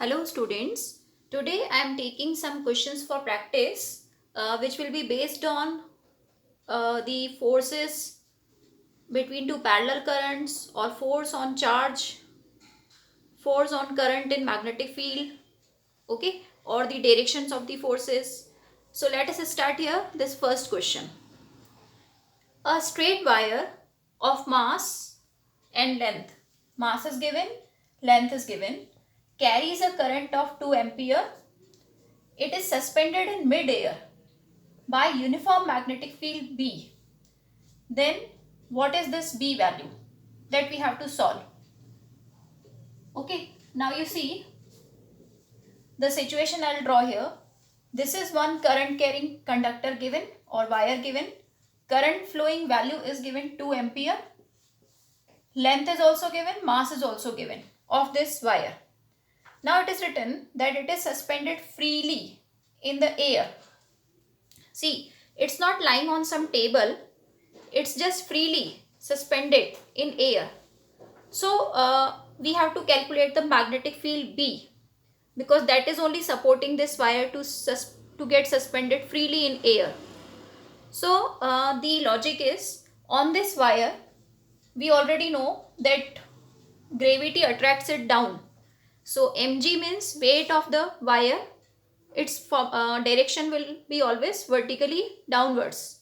Hello students, today I am taking some questions for practice which will be based on the forces between two parallel currents or force on charge, force on current in magnetic field, okay, or the directions of the forces. So let us start here this first question. A straight wire of mass and length, mass is given, length is given, carries a current of 2 ampere. It is suspended in mid-air by uniform magnetic field B. Then what is this B value that we have to solve? Okay, now you see the situation I will draw here. This is one current carrying conductor given or wire given. Current flowing value is given 2 ampere. Length is also given, mass is also given of this wire. Now it is written that it is suspended freely in the air. See, it's not lying on some table, it's just freely suspended in air. So we have to calculate the magnetic field B, because that is only supporting this wire to get suspended freely in air. So the logic is, on this wire we already know that gravity attracts it down. So mg means weight of the wire, its direction will be always vertically downwards.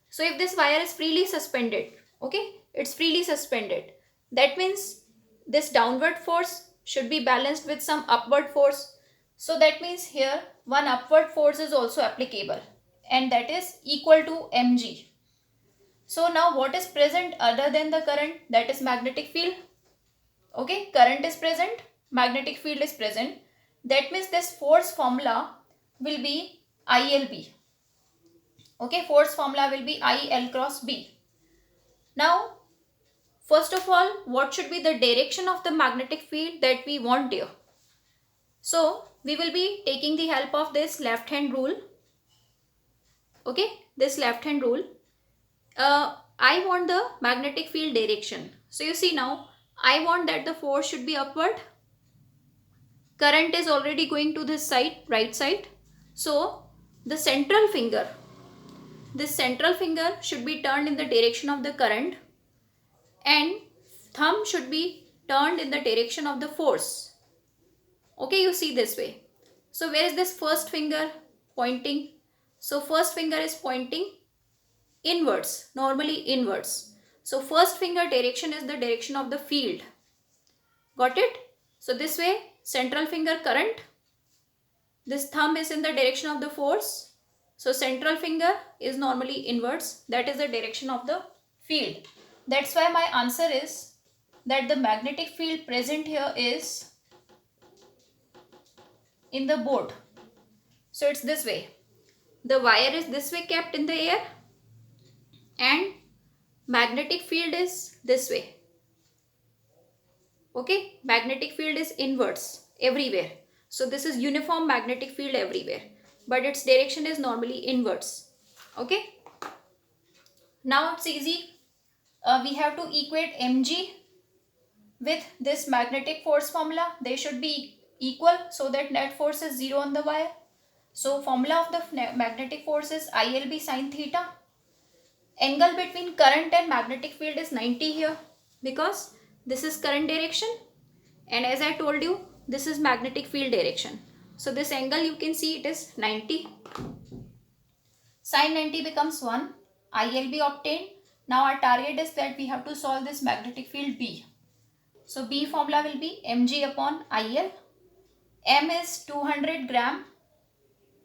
So if this wire is freely suspended, okay, it's freely suspended, that means this downward force should be balanced with some upward force. So that means here one upward force is also applicable, and that is equal to mg. So now what is present other than the current? That is magnetic field. Okay, current is present, magnetic field is present. That means this force formula will be ILB. Okay, force formula will be IL cross B. Now, first of all, what should be the direction of the magnetic field that we want here? So, we will be taking the help of this left hand rule. Okay, this left hand rule. I want the magnetic field direction. So, you see now, I want that the force should be upward. Current is already going to this side, right side. So, the central finger, this central finger should be turned in the direction of the current, and thumb should be turned in the direction of the force. Okay, you see this way. So where is this first finger pointing? So first finger is pointing inwards, normally inwards. So first finger direction is the direction of the field. Got it? So this way, central finger current, this thumb is in the direction of the force. So central finger is normally inwards, that is the direction of the field. That's why my answer is that the magnetic field present here is in the board. So it's this way. The wire is this way kept in the air, and magnetic field is this way. Okay, magnetic field is inwards everywhere. So this is uniform magnetic field everywhere, but its direction is normally inwards. Okay. Now it's easy. We have to equate mg with this magnetic force formula. They should be equal so that net force is 0 on the wire. So formula of the magnetic force is ILB sine theta. Angle between current and magnetic field is 90 here, because this is current direction, and as I told you, this is magnetic field direction. So this angle you can see it is 90. Sine 90 becomes 1. ILB obtained. Now our target is that we have to solve this magnetic field B. So B formula will be mg upon IL. M is 200 gram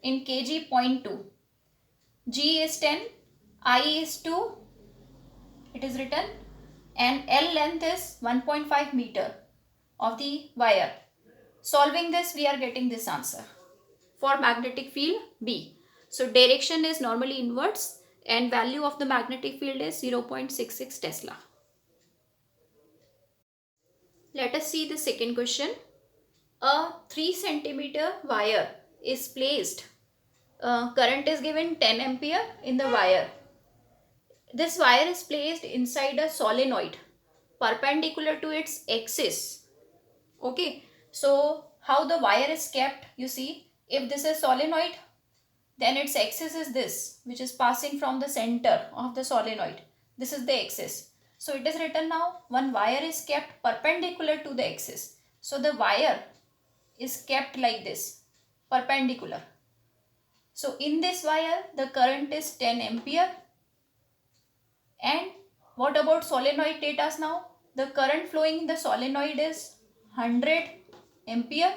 in kg, 0.2. G is 10. I is 2. It is written. And L length is 1.5 meter of the wire. Solving this, we are getting this answer for magnetic field B. So direction is normally inwards, and value of the magnetic field is 0.66 Tesla. Let us see the second question. A 3 centimeter wire is placed. Current is given 10 ampere in the wire. This wire is placed inside a solenoid perpendicular to its axis. Okay. So how the wire is kept, you see, if this is solenoid, then its axis is this, which is passing from the center of the solenoid. This is the axis. So it is written now, one wire is kept perpendicular to the axis. So the wire is kept like this, perpendicular. So in this wire, the current is 10 ampere. And what about solenoid data now? The current flowing in the solenoid is 100 ampere.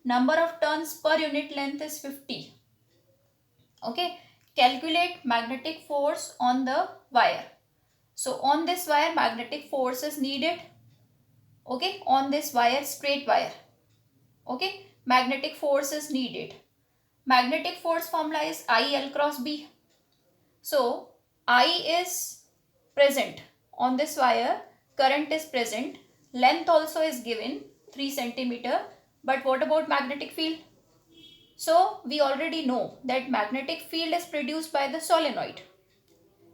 Number of turns per unit length is 50. Okay, calculate magnetic force on the wire. So on this wire, magnetic force is needed. Okay, on this wire, straight wire. Okay, magnetic force is needed. Magnetic force formula is IL cross B. So I is present on this wire, current is present, length also is given 3 centimeter. But what about magnetic field? So we already know that magnetic field is produced by the solenoid.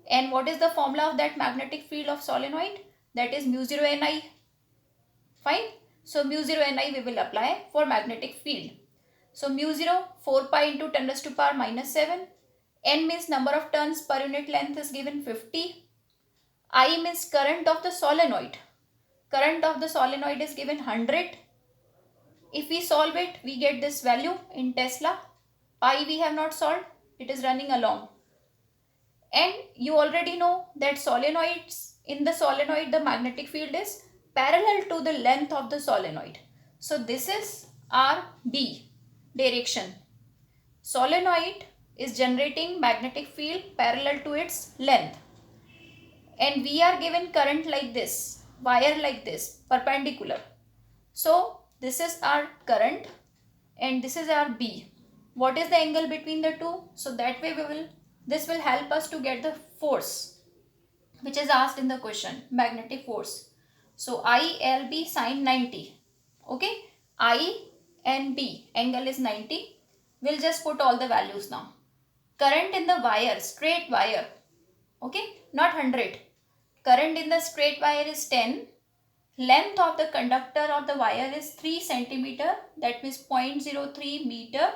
And what is the formula of that magnetic field of solenoid? That is mu 0 Ni. Fine. So mu 0 Ni we will apply for magnetic field. So mu 0, 4 pi into 10 raised to power minus 7. N means number of turns per unit length is given 50. I means current of the solenoid. Current of the solenoid is given 100. If we solve it, we get this value in Tesla. Pi we have not solved. It is running along. And you already know that solenoids, in the solenoid, the magnetic field is parallel to the length of the solenoid. So this is our B direction. Solenoid is generating magnetic field parallel to its length. And we are given current like this, wire like this, perpendicular. So this is our current and this is our B. What is the angle between the two? So that way this will help us to get the force which is asked in the question, magnetic force. So ILB sine 90. Okay, I and B angle is 90. We'll just put all the values now. Current in the wire, straight wire. Okay, not 100. Current in the straight wire is 10. Length of the conductor of the wire is 3 centimeter. That means 0.03 meter.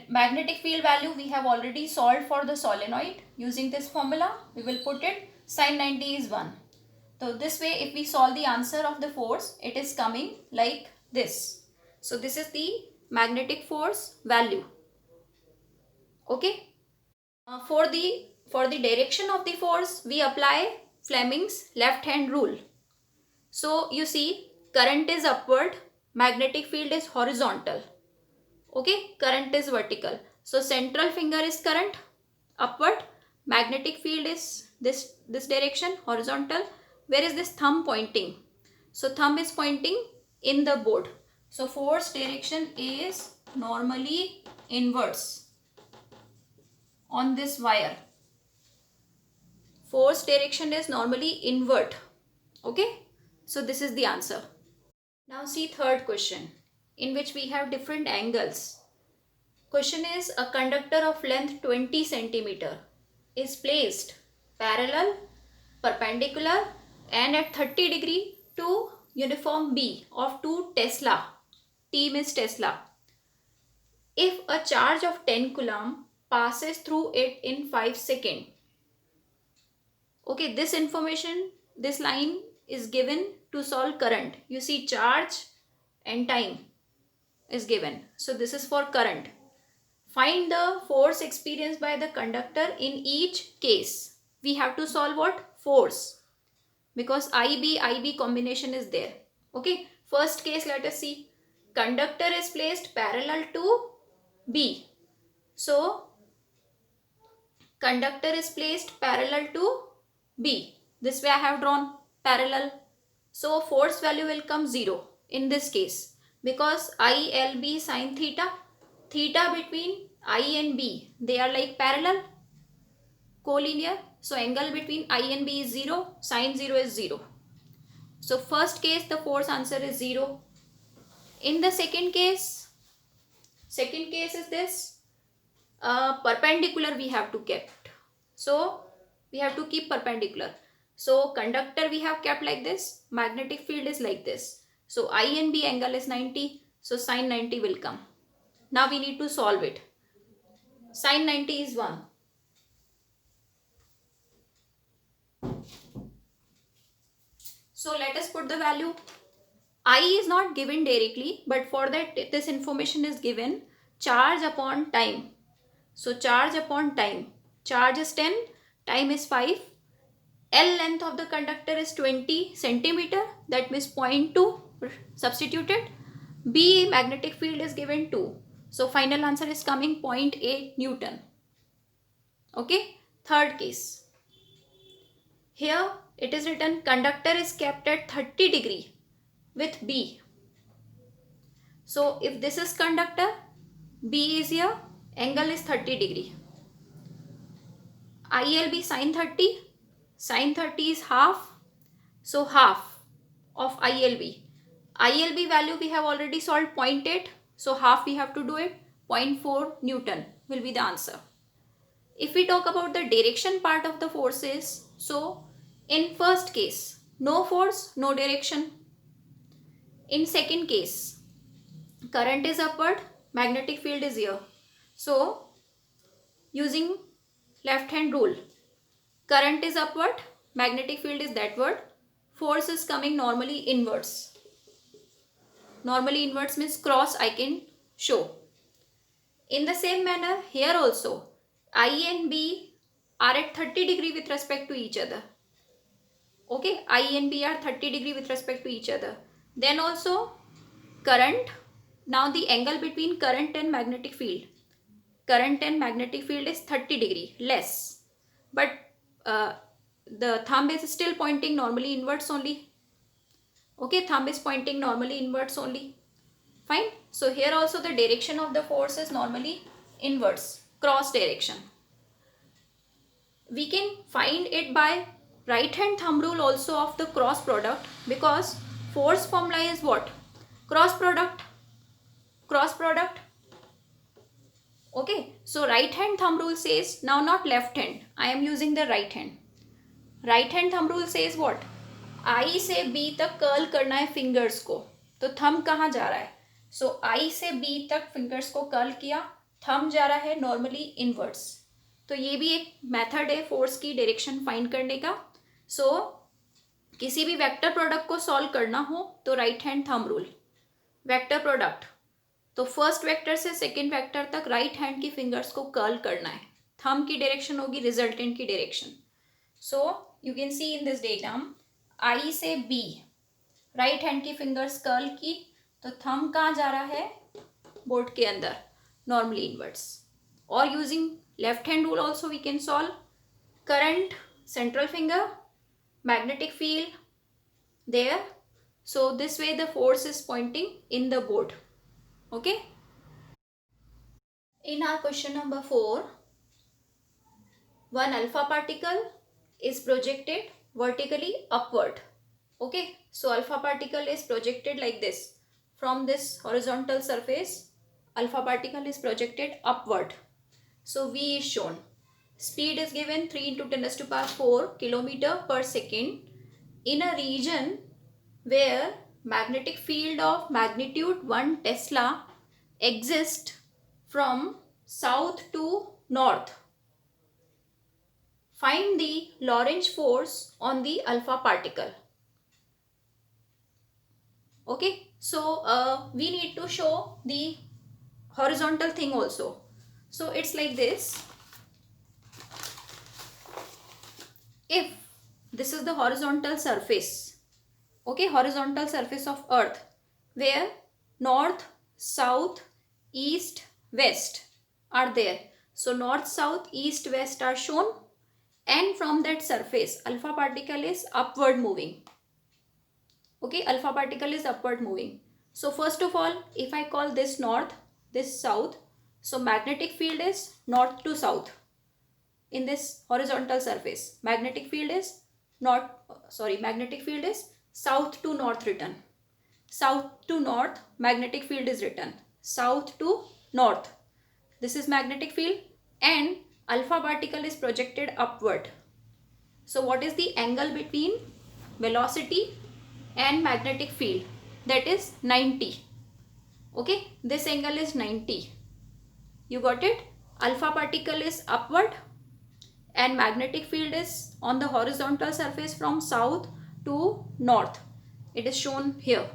Magnetic field value we have already solved for the solenoid. Using this formula, we will put it sine 90 is 1. So this way, if we solve the answer of the force, it is coming like this. So this is the magnetic force value. Okay. For the direction of the force, we apply Fleming's left hand rule. So you see, current is upward, magnetic field is horizontal. Okay, current is vertical. So central finger is current, upward, magnetic field is this direction, horizontal. Where is this thumb pointing? So thumb is pointing in the board. So force direction is normally inverse on this wire. Force direction is normally invert. Okay, so this is the answer. Now see third question, in which we have different angles. Question is, a conductor of length 20 centimeter is placed parallel, perpendicular and at 30 degree to uniform B of 2 Tesla. T means Tesla. If a charge of 10 coulomb passes through it in 5 seconds. Okay, this information, this line is given to solve current. You see, charge and time is given. So this is for current. Find the force experienced by the conductor in each case. We have to solve what? Force. Because IB combination is there. Okay. First case, let us see. Conductor is placed parallel to B. So, conductor is placed parallel to B. This way I have drawn parallel. So, force value will come 0 in this case. Because ILB sine theta. Theta between I and B, they are like parallel, collinear. So angle between I and B is 0, sine 0 is 0. So first case, the force answer is 0. In the second case is this, perpendicular we have to keep. So we have to keep perpendicular. So conductor we have kept like this, magnetic field is like this. So I and B angle is 90. So sine 90 will come. Now we need to solve it. Sine 90 is 1. So let us put the value. I is not given directly, but for that this information is given. Charge upon time. So charge upon time. Charge is 10, time is 5. L length of the conductor is 20 centimeter. That means 0.2 substituted. B magnetic field is given 2. So final answer is coming 0.8 Newton. Okay. Third case. Here it is written conductor is kept at 30 degree with B. So if this is conductor, B is here, angle is 30 degree. ILB sin 30. Sin 30 is half. So half of ILB. ILB value we have already solved 0.8. So half we have to do it. 0.4 Newton will be the answer. If we talk about the direction part of the forces, so in first case, no force, no direction. In second case, current is upward, magnetic field is here. So using left hand rule, current is upward, magnetic field is thatward, force is coming normally inwards. Normally inwards means cross I can show. In the same manner, here also, I and B are at 30 degree with respect to each other. Okay, I and B are 30 degree with respect to each other. Then also current, now the angle between current and magnetic field. Current and magnetic field is 30 degree less. But the thumb is still pointing normally inwards only. Okay, thumb is pointing normally inwards only. Fine. So here also the direction of the force is normally inwards, cross direction. We can find it by right hand thumb rule also of the cross product, because force formula is what? Cross product. Cross product. Okay. So right hand thumb rule says, now not left hand, I am using the right hand. Right hand thumb rule says what? I से B तक curl करना है fingers को, तो thumb कहाँ जा रहा है? सो I से B तक फिंगर्स को कर्ल किया, थंब जा रहा है नॉर्मली इनवर्ड्स. तो ये भी एक मेथड है फोर्स की डायरेक्शन फाइंड करने का. सो किसी भी वेक्टर प्रोडक्ट को सॉल्व करना हो तो right hand thumb rule. Vector product तो फर्स्ट वेक्टर से सेकेंड वेक्टर तक राइट हैंड की फिंगर्स को कर्ल करना है. थंब की डायरेक्शन होगी रिजल्टेंट की direction. So you can see in this diagram, I से बी राइट हैंड की फिंगर्स कर्ल की, तो थंब कहाँ जा रहा है? बोर्ड के अंदर, नॉर्मली इनवर्ड्स. और using left hand rule also we can solve. Current central finger, magnetic field there. So this way the force is pointing in the board. Okay. In our question number 4, one alpha particle is projected vertically upward. Okay. So alpha particle is projected like this. From this horizontal surface, alpha particle is projected upward. So V is shown. Speed is given 3 into 10 raised to power 4 kilometer per second in a region where magnetic field of magnitude 1 Tesla exists from south to north. Find the Lorentz force on the alpha particle. Okay, so we need to show the horizontal thing also. So it's like this. If this is the horizontal surface, okay, horizontal surface of earth, where north, south, east, west are there. So north, south, east, west are shown, and from that surface alpha particle is upward moving. Okay, alpha particle is upward moving. So first of all, if I call this north, this south, so magnetic field is north to south. In this horizontal surface, magnetic field is magnetic field is south to north written. South to north, magnetic field is written. South to north. This is magnetic field, and alpha particle is projected upward. So what is the angle between velocity and magnetic field? that is 90. Okay, this angle is 90. You got it? Alpha particle is upward and magnetic field is on the horizontal surface from south to north. It is shown here.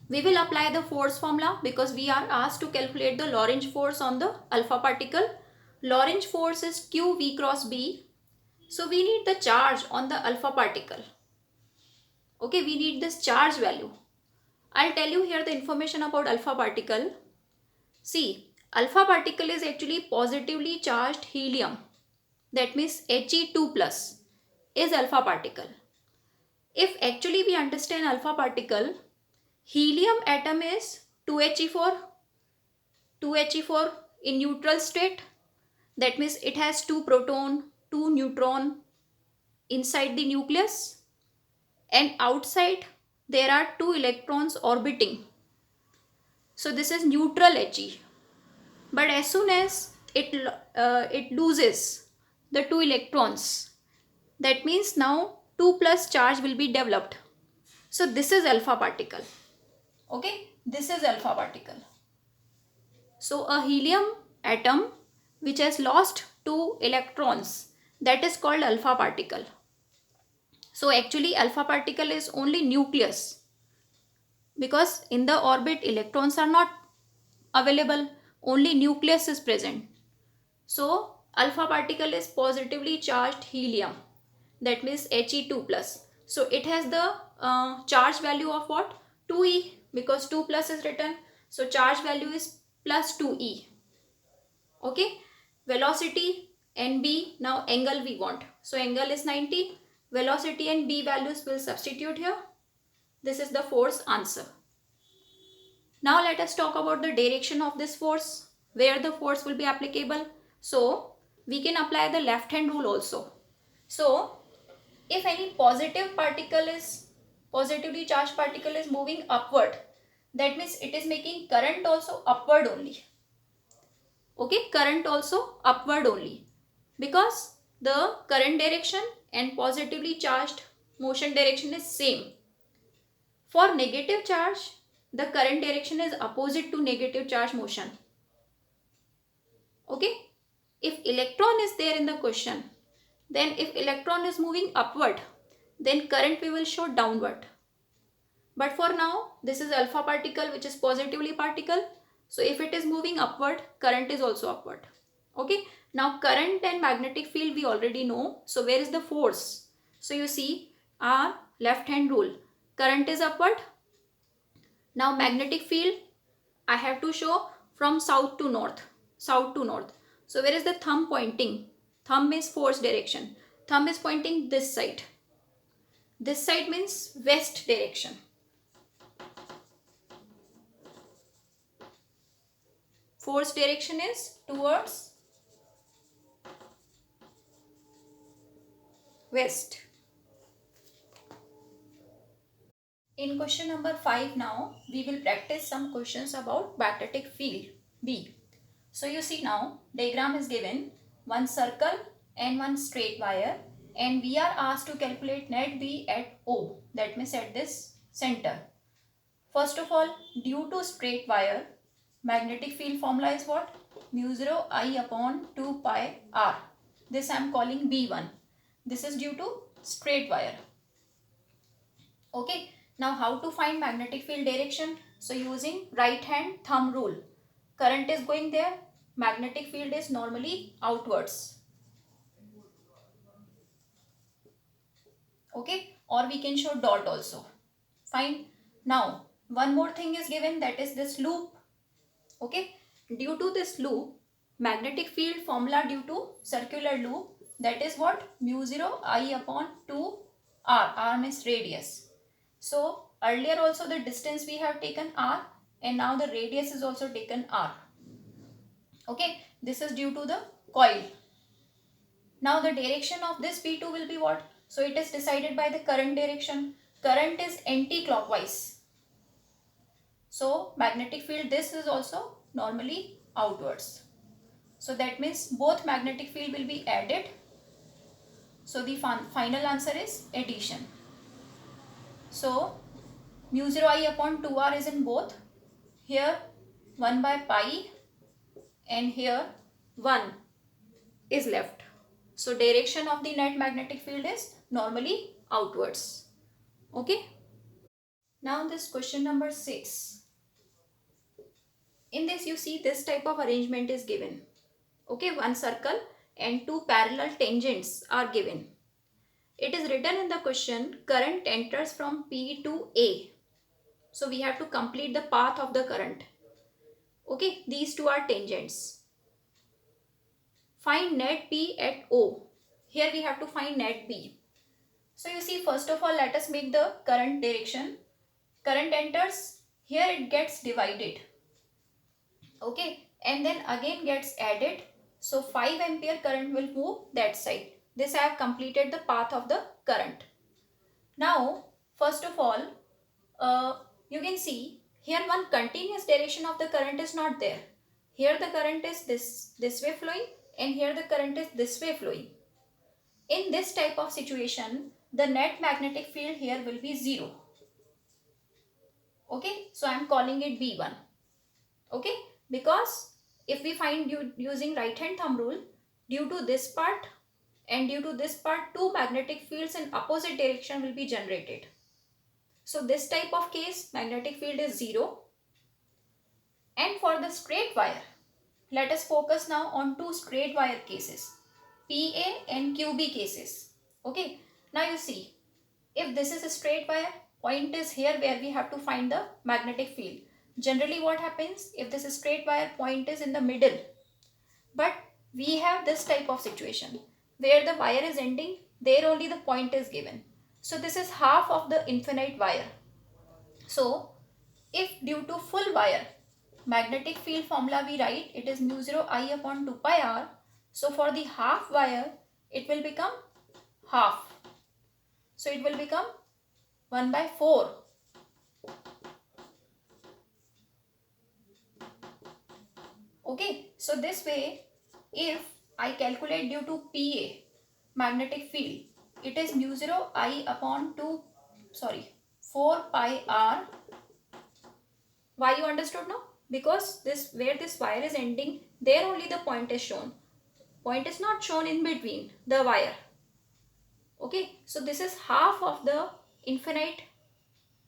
We will apply the force formula because we are asked to calculate the Lorentz force on the alpha particle. Lorentz force is Q V cross B. So we need the charge on the alpha particle. Okay, we need this charge value. I'll tell you here the information about alpha particle. See, alpha particle is actually positively charged helium. That means He2 plus is alpha particle. If actually we understand alpha particle, helium atom is 2He4 in neutral state. That means it has 2 proton, 2 neutron inside the nucleus, and outside there are 2 electrons orbiting. So this is neutral He. But as soon as it loses the 2 electrons, that means now 2 plus charge will be developed. So this is alpha particle. Okay, this is alpha particle. So a helium atom which has lost 2 electrons, that is called alpha particle. So actually alpha particle is only nucleus, because in the orbit electrons are not available, only nucleus is present. So alpha particle is positively charged helium, that means He2 plus. So it has the charge value of what? 2e, because 2 plus is written. So charge value is plus 2e. Okay, velocity and b, now angle we want. So angle is 90, velocity and b values will substitute here. This is the force answer. Now let us talk about the direction of this force, where the force will be applicable. So we can apply the left hand rule also. So if any positively charged particle is moving upward, that means it is making current also upward only. Okay, current also upward only, because the current direction and positively charged motion direction is same. For negative charge, the current direction is opposite to negative charge motion. Okay, if electron is there in the question, then if electron is moving upward, then current we will show downward. But for now, this is alpha particle which is positively particle. So if it is moving upward, current is also upward. Okay, now current and magnetic field we already know. So where is the force? So you see our left hand rule, current is upward. Now magnetic field I have to show from south to north, south to north. So where is the thumb pointing? Thumb is force direction. Thumb is pointing this side. This side means west direction. Force direction is towards west. In question number 5 now, we will practice some questions about magnetic field B. So you see now, diagram is given, one circle and one straight wire, and we are asked to calculate net B at O, that means at this center. First of all, due to straight wire, magnetic field formula is what? Mu 0 I upon 2 pi r. This I am calling B1. This is due to straight wire. Okay, now how to find magnetic field direction? So using right hand thumb rule. Current is going there, magnetic field is normally outwards. Okay, or we can show dot also. Fine. Now one more thing is given, that is this loop. Okay, due to this loop, magnetic field formula due to circular loop, that is what? Mu 0 I upon 2 r. R means radius. So earlier also the distance we have taken r, and now the radius is also taken r. Okay, this is due to the coil. Now the direction of this P2 will be what? So it is decided by the current direction. Current is anti-clockwise. So magnetic field, this is also normally outwards. So that means both magnetic field will be added. So the final answer is addition. So mu 0 I upon 2R is in both. Here 1 by pi and here 1 is left. So direction of the net magnetic field is normally outwards. Okay. Now this question number 6. In this you see this type of arrangement is given. Okay, one circle and two parallel tangents are given. It is written in the question, current enters from P to A. So we have to complete the path of the current. Okay, these two are tangents. Find net B at O. Here we have to find net B. So you see, first of all, let us make the current direction. Current enters, here it gets divided. Okay, and then again gets added. So 5 ampere current will move that side. This I have completed the path of the current. Now, first of all, you can see here one continuous direction of the current is not there. Here the current is this way flowing and here the current is this way flowing. In this type of situation, the net magnetic field here will be 0. Okay, so I am calling it B1. Okay, because if we find using right hand thumb rule, due to this part and due to this part, two magnetic fields in opposite direction will be generated. So this type of case, magnetic field is 0. And for the straight wire, let us focus now on two straight wire cases, PA and QB cases. Okay, now you see, if this is a straight wire, point is here where we have to find the magnetic field. Generally what happens, if this is straight wire, point is in the middle. But we have this type of situation where the wire is ending, there only the point is given. So this is half of the infinite wire. So if due to full wire, magnetic field formula we write, it is mu 0 I upon 2 pi r. So for the half wire, it will become half. So it will become 1 by 4. Okay, so this way, if I calculate due to PA, magnetic field, it is mu 0 I upon 4 pi r. Why you understood now? Because this where this wire is ending, there only the point is shown. Point is not shown in between the wire. Okay, so this is half of the infinite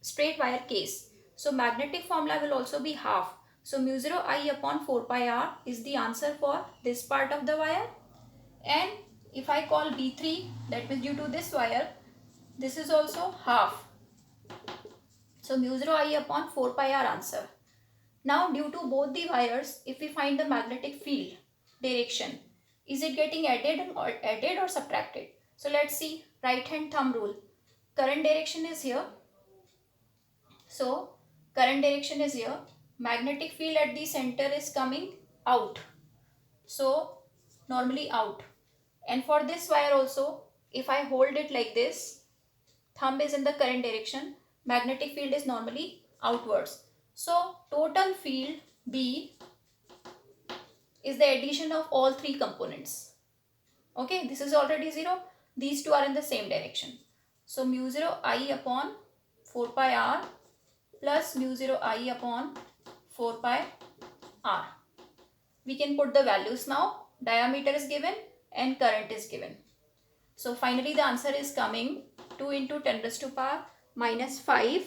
straight wire case. So magnetic formula will also be half. So mu 0 I upon 4 pi r is the answer for this part of the wire. And if I call B3, that means due to this wire, this is also half. So mu 0 I upon 4 pi r answer. Now due to both the wires, if we find the magnetic field direction, is it getting added or subtracted? So let's see, right hand thumb rule. Current direction is here. So current direction is here. Magnetic field at the center is coming out. So normally out. And for this wire also, if I hold it like this, thumb is in the current direction, magnetic field is normally outwards. So total field B is the addition of all three components. Okay, this is already 0. These two are in the same direction. So mu 0 I upon 4 pi r plus mu 0 I upon 4 pi r. We can put the values now. Diameter is given and current is given. So finally the answer is coming 2 into 10 raised to power minus 5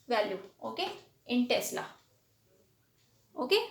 value, okay, in Tesla. Okay.